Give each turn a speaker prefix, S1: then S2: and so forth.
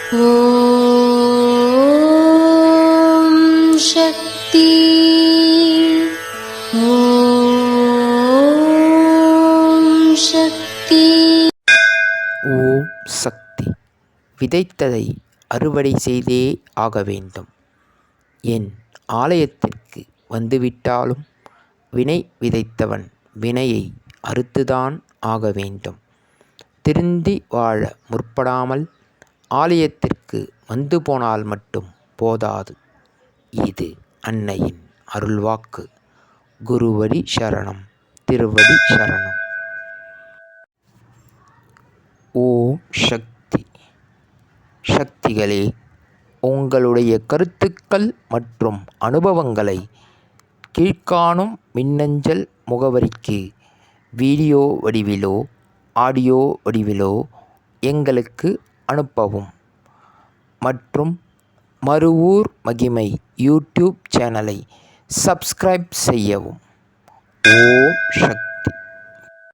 S1: ஓம் சக்தி. ஓம் சக்தி.
S2: ஓம் சக்தி. விதைத்ததை அறுவடை செய்தே ஆக வேண்டும். என் ஆலயத்திற்கு வந்துவிட்டாலும் வினை விதைத்தவன் வினையை அறுத்துதான் ஆக வேண்டும். திருந்தி வாழ முற்படாமல் ஆலயத்திற்கு வந்து போனால் மட்டும் போதாது. இது அன்னையின் அருள்வாக்கு. குருவடி சரணம், திருவடி சரணம். ஓம் சக்தி. சக்திகளே, உங்களுடைய கருத்துக்கள் மற்றும் அனுபவங்களை கீழ்காணும் மின்னஞ்சல் முகவரிக்கு வீடியோ வடிவிலோ ஆடியோ வடிவிலோ எங்களுக்கு அனுப்பவும். மற்றும் மறுவூர் மகிமை யூடியூப் சேனலை சப்ஸ்கிரைப் செய்யவும். ஓம் சக்தி.